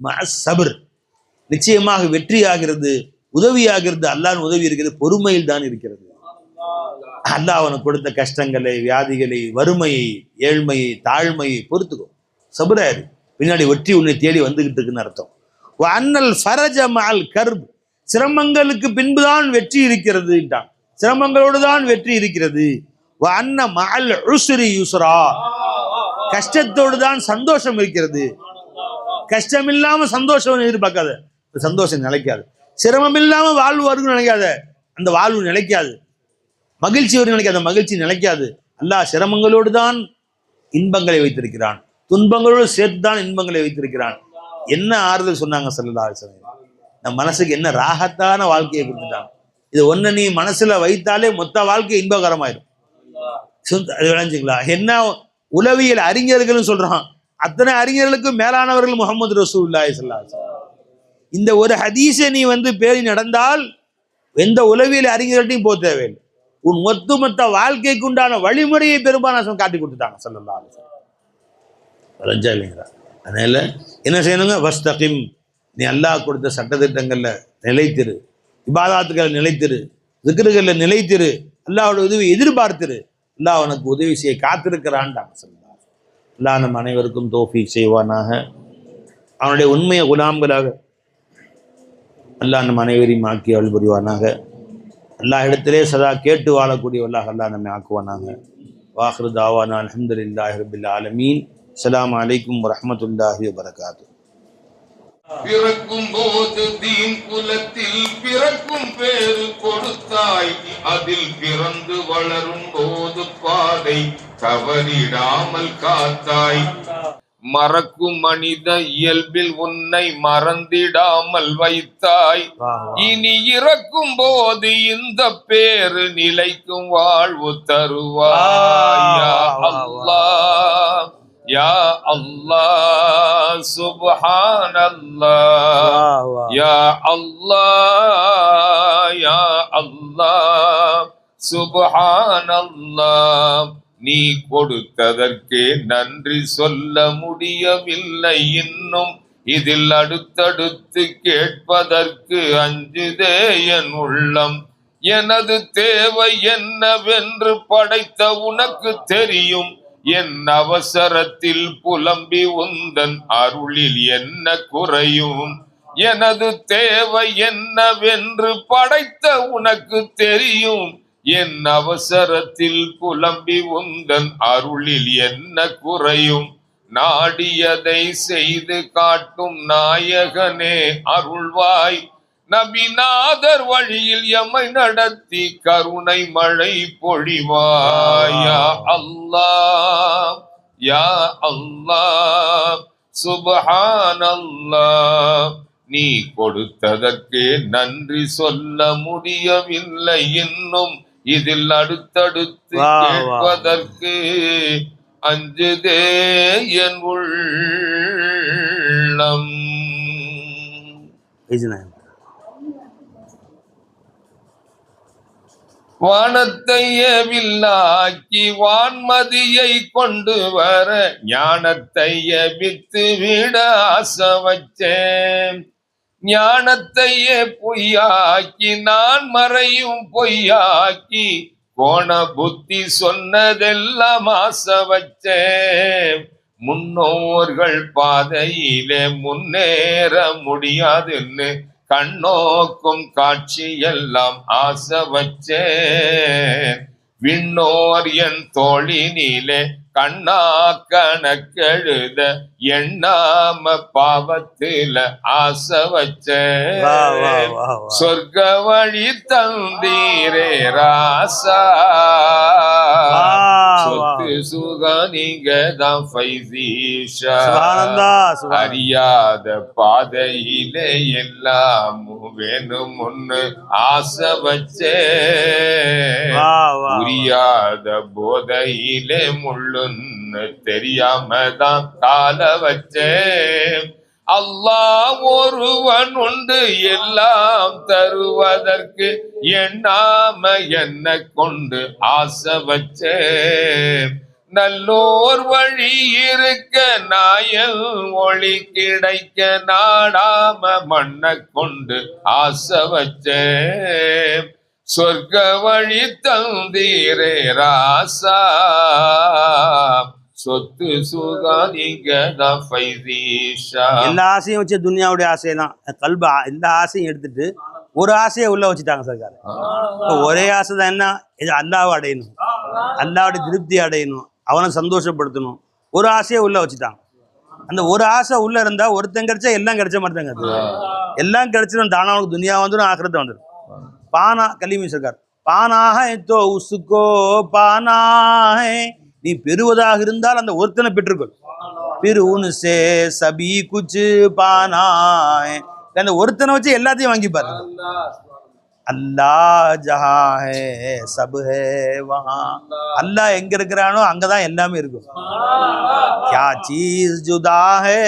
B: மஅஸ் சபர், நிச்சயமாக வெற்றி ஆகிறது, உதவி ஆகிறது, அல்லாஹ்வின் உதவி இருக்கிறது பொறுமையில் தான் இருக்கிறது. அல்லாஹ் அவனுக்கு கொடுத்த கஷ்டங்களை, வியாதிகளை, வறுமையை, ஏழ்மையை, தாழ்மையை பொறுத்துக்கோ, சபராரு, பின்னாடி வெற்றி உன்னை தேடி வந்துகிட்டு இருக்குன்னு அர்த்தம். அன்னல் ஃபரஜ மஅல் கர்ப், சிரமங்களுக்கு பின்புதான் வெற்றி இருக்கிறது, சிரமங்களோடு தான் வெற்றி இருக்கிறது. அன்ன மஅல் உஸ்ரி யுஸ்ரா, கஷ்டத்தோடு தான் சந்தோஷம் இருக்கிறது. கஷ்டம் இல்லாம சந்தோஷம் எதிர்பார்க்காத, சந்தோஷம் நிலைக்காது. சிரமம் இல்லாம வாழ்வு வரும்னு நினைக்காத, அந்த வாழ்வு நிலைக்காது. மகிழ்ச்சி வரும் நினைக்காத, மகிழ்ச்சி நிலைக்காது. அல்லாஹ் சிரமங்களோடு தான் இன்பங்களை வைத்திருக்கிறான், துன்பங்களோடு சேர்த்து தான் இன்பங்களை வைத்திருக்கிறான். என்ன ஆறுதல் சொன்னாங்க ஸல்லல்லாஹு அலைஹி வஸல்லம். நம் மனசுக்கு என்ன ராகத்தான வாழ்க்கையை கொடுத்துட்டான். இது ஒண்ணு நீ மனசுல வைத்தாலே மொத்த வாழ்க்கை இன்பகரமாயிடும். விளைஞ்சுங்களா? என்ன உளவியல் அறிஞர்களும் சொல்றான், அத்தனை அறிஞர்களுக்கும் மேலானவர்கள் முஹம்மது ரசூலுல்லாஹி ஸல்லல்லாஹு அலைஹி வஸல்லம். இந்த ஒரு ஹதீஸை நீ வந்து பேரி நடந்தால் எந்த உளவியல் அறிஞர்கள்ட்டையும் போக தேவையில்லை. உன் ஒட்டுமொத்த வாழ்க்கைக்கு உண்டான வழிமுறையை பெரும்பாலும் காட்டி கொடுத்துட்டாங்க ஸல்லல்லாஹு அலைஹி வஸல்லம். விளைஞ்சா இல்லைங்களா? அதனால என்ன செய்யணுங்க? வஸ்தகிம், நீ அல்லாஹ் கொடுத்த சட்டத்திட்டங்கள்ல நிலைத்திரு, இபாதாத்துக்களை நிலைத்திரு, திக்ருகள்ல நிலைத்திரு, அல்லாஹ்வோட உதவி எதிர்பார்த்திரு, அல்லாஹ் உனக்கு உதவி செய்ய காத்திருக்கிறான்டாங்க ஸல்லல்லாஹு. அல்லாஹ் நம் அனைவருக்கும் தௌஃபீக் செய்வானாக. அவனுடைய உண்மையை குலாம்களாக அல்லாஹ் நம் அனைவரையும் ஆக்கி அருள் புரிவானாக. அல்லாஹ் இடத்திலே சதா கேட்டு வாழக்கூடியவர்களாக அல்லாஹ் நம்மை ஆக்குவானாக. வாஹிரு தாவானா அல்ஹம்துலில்லாஹி ரப்பில் ஆலமீன். அஸ்ஸலாமு அலைக்கும் வரஹ்மத்துல்லாஹி வபரகாத்துஹு.
A: பிறக்கும் போது தீன் குலத்தில் பிறக்கும் பேரு கொடுத்தாய், அதில் பிறந்து வளரும் போது பாதை தவறிடாமல் காத்தாய். மறக்கும் மனித இயல்பில் உன்னை மறந்திடாமல் வைத்தாய். இனி இறக்கும் போது இந்த பேரு நிலைக்கும் வாழ்வு தருவாய். யா அல்லாஹ் யா அல்லாஹ் சுப்ஹானல்லாஹ். யா அல்லாஹ் யா அல்லாஹ் சுப்ஹானல்லாஹ். நீ கொடுத்ததற்கே நன்றி சொல்ல முடியவில்லை இன்னும், இதில் அடுத்தடுத்து கேட்பதற்கு அஞ்சுதே என் உள்ளம். எனது தேவை என்னவென்று படைத்த உனக்கு தெரியும், என் அவசரத்தில் புலம்பி உந்தன் அருளில் என்ன குறையும். எனது தேவை என்னவென்று படைத்த உனக்கு தெரியும். என் அவசரத்தில் புலம்பி உந்தன் அருளில் என்ன குறையும்? நாடியதை செய்து காட்டும் நாயகனே அருள்வாய். நபிநாதர் வழியில் எம்மை நடத்தி கருணை மழை பொழிவாய். யா அல்லாஹ் யா அல்லாஹ் சுப்ஹானல்லாஹ். நீ கொடுத்ததற்கு நன்றி சொல்ல முடியவில்லை இன்னும். இதில் அடுத்தடுத்து கேட்பதற்கு அஞ்சுதே என் உள்ளம். வானத்தை வில்லாக்கி வான்மதியை கொண்டு வர ஞானத்தை வித்து விட ஆசை வச்சேன். ஞானத்தையே பொய்யாக்கி நான் மறையும் பொய்யாக்கி கோண புத்தி சொன்னதெல்லாம் ஆசை வச்சேன். முன்னோர்கள் பாதையிலே முன்னேற முடியாதுன்னு கண்ணோக்கும் காட்சியெல்லாம் ஆசை வச்சேன். விண்ணோர் என் தோழினிலே கண்ணா கணக்கெழுத எண்ணாம பாவத்தில ஆசை வச்சேன். சொர்க்க வழி தந்தீரே ராசா. சொத்து சுக நீங்க தான் ஃபைசீஷா. அறியாத பாதையிலே எல்லாம் வேணும் ஒண்ணு ஆசை வச்சேன். புரியாத போதையிலே முள்ளுன்னு தெரியாம தான் கால வச்சேன். அல்லாஹ் ஒருவன் உண்டு எல்லாம் தருவதற்கு எண்ணாம என்ன கொண்டு ஆசை வச்சேன். நல்லோர் வழி இருக்க நாயல் ஒளி கிடைக்க நாடாம மண்ண கொண்டு ஆசை வச்சேன். சொர்க்க வழி தந்தீரே ராசா. சொத்து சுகா நீங்க தான் ஃபைசீஷா.
B: எல்லா ஆசையும் வச்சு துனியாவுடைய ஆசையெல்லாம் கல்பா எல்லா ஆசையும் எடுத்துட்டு ஒரு ஆசையை உள்ள வச்சுட்டாங்க சர்க்கார். ஒரே ஆசை தான் என்ன? இது அல்லாவை அடையணும், அல்லாவுடைய திருப்தி அடையணும், அவனை சந்தோஷப்படுத்தணும். ஒரு ஆசையை உள்ள வச்சுட்டாங்க. அந்த ஒரு ஆசை உள்ள இருந்தா ஒருத்தன் கிடைச்சா எல்லாம் கிடைச்ச மாதிரி தாங்க. எல்லாம் கிடைச்சிடும், தானா அவனுக்கு துனியா வந்துடும், ஆக்கிரத்தை வந்துடும். பானா கலிமி சர்க்கார் பானா ஹை தோ உஸ்கோ பானா ஹை. நீ பெறுவதாக இருந்தால் அந்த ஒருத்தனை பெற்றுக்கொள். பிர் உன்சே சபி குச் பானா ஹை. அந்த ஒருத்தனை வச்சு எல்லாத்தையும் வாங்கிப்பாரு. அல்லாஹ் ஜஹா ஹே சப் ஹே வஹா. அல்லாஹ் எங்க இருக்கிறானோ அங்கதான் எல்லாமே இருக்கும். கியா சீஸ் ஜுதா ஹே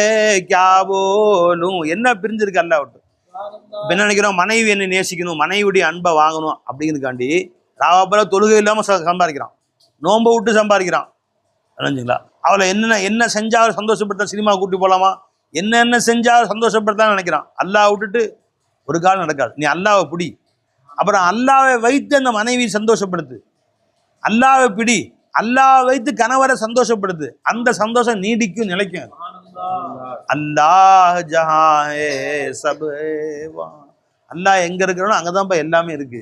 B: கியா போலும். என்ன பிரிஞ்சிருக்கு அல்லாஹ் விட்டு. என்ன நினைக்கிறோம்? மனைவி என்ன நேசிக்கணும், மனைவியுடைய அன்பை வாங்கணும் அப்படிங்கிறதுக்காண்டி ராவாப்பல தொழுகை இல்லாமல் சம்பாதிக்கிறான், நோன்பை விட்டு சம்பாதிக்கிறான். நினைஞ்சுங்களா? அவளை என்ன செஞ்சா அவர் சந்தோஷப்படுத்த, சினிமா கூட்டி போகலாமா, என்ன செஞ்சா அவர் சந்தோஷப்படுத்தான்னு நினைக்கிறான். அல்லாஹ் விட்டுட்டு ஒரு காலம் நடக்காது. நீ அல்லாவை பிடி, அப்புறம் அல்லாவை வைத்து அந்த மனைவி சந்தோஷப்படுத்து. அல்லாவை பிடி, அல்லாவை வைத்து கணவரை சந்தோஷப்படுத்து. அந்த சந்தோஷம் நீடிக்கும், நிலைக்கும். அல்லாஹ் ஜஹா ஹே சப் ஹே வஹா. அல்லாஹ் எங்க இருக்கிறோம் அங்கதான்ப்பா எல்லாமே இருக்கு.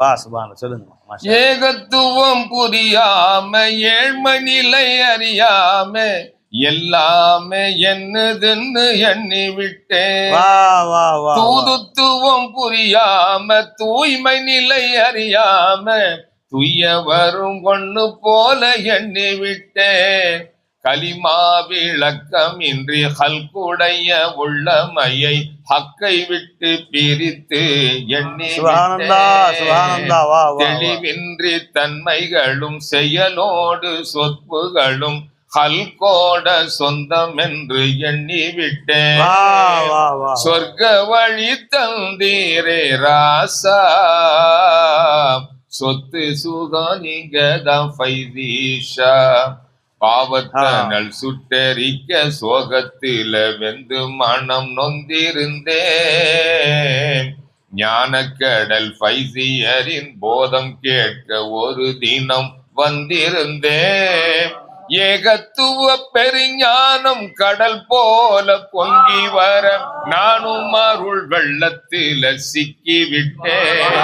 B: வா சுபான சொல்லுங்க.
A: ஏகத்துவம் புரியாம ஏழ்மை நிலை அறியாம எல்லாமே என்னதுன்னு எண்ணி விட்டேன். தூதுத்துவம் புரியாம தூய்மை நிலை அறியாம துய்ய வரும் கொண்டு போல எண்ணி விட்டேன். கலிமா விளக்கம் இன்றி ஹல்குடைய உள்ளமையை ஹக்கை விட்டு பிரித்து எண்ணி தெளிவின்றி தன்மைகளும் செயலோடு சொற்புகளும் ஹல்கோட சொந்தம் என்று எண்ணி விட்டேன். சொர்க்க வழி தந்தீரே ராசா. சொத்து சுகம் நீங்க தான் ஃபைசீஷா. பாவத்தனல் சுட்டரிக்க சோகத்தில வெந்து மனம் நொந்திருந்தேன். ஞானக்கடல் ஃபைசியரின் போதம் கேட்க ஒரு தினம் வந்திருந்தேன். ஏகத்துவ பெருஞானம் கடல் போல பொங்கி வர நானும் அருள் வெள்ளத்தில சிக்கிவிட்டேன்.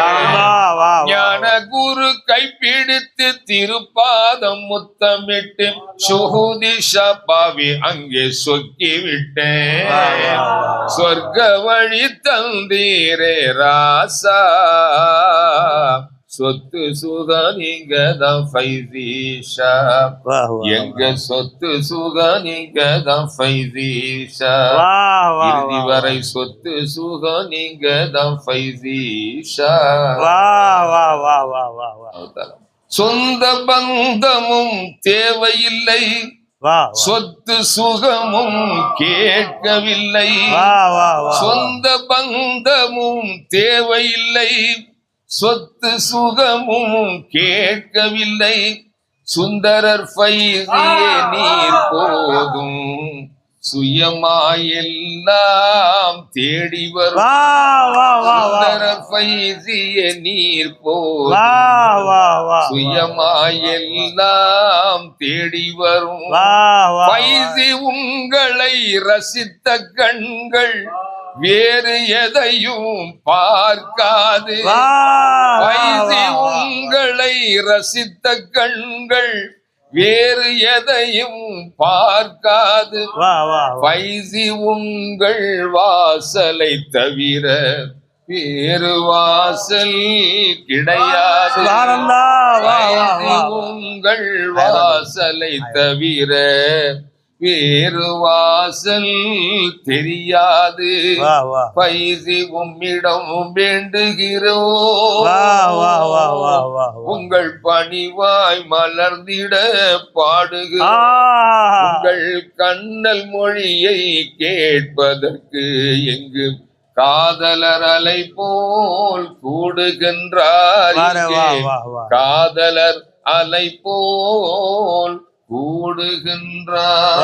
A: ஞான குரு கைப்பிடித்து திருப்பாதம் முத்தமிட்டு சுகுதி சபாவி அங்கே சொக்கிவிட்டேன். சொர்க்க வழி தந்தீரே ராசா, சொத்து சுக நீங்க தான் ஃபைசீஷா. எங்க சொத்து சுக நீங்க தான் ஃபைசீஷா. இறுதி வரை சொத்து சுக நீங்க தான் ஃபைசீஷா. சொந்த பந்தமும் தேவையில்லை, சொத்து சுகமும் கேட்கவில்லை. சொந்த பந்தமும் தேவையில்லை, சொத்து சுகமும் கேட்கவில்லை. சுந்தரர் ஃபைசியே நீர் போதும், சுயமாயெல்லாம் தேடி வரும். சுந்தரர் ஃபைசியே நீர் போதும், சுயமாயெல்லாம் தேடி வரும். ஃபைசி உங்களை ரசித்த கண்கள் வேறு எதையும் பார்க்காது. ஃபைசி உங்களை ரசித்த கண்கள் வேறு எதையும் பார்க்காது. ஃபைசி உங்கள் வாசலை தவிர வேறு வாசல் கிடையாது. ஃபைசி உங்கள் வாசலை தவிர வேறு வாசல் தெரியாது. ஃபைசி உம்மிடம் வேண்டுகிறோம், உங்கள் பணிவாய் மலர்ந்திட பாடுகிறோம். உங்கள் கண்ணல் மொழியை கேட்பதற்கு எங்கு காதலர் அலை போல் கூடுகின்றார். காதலர் அலை போல் கூடுகின்றார்.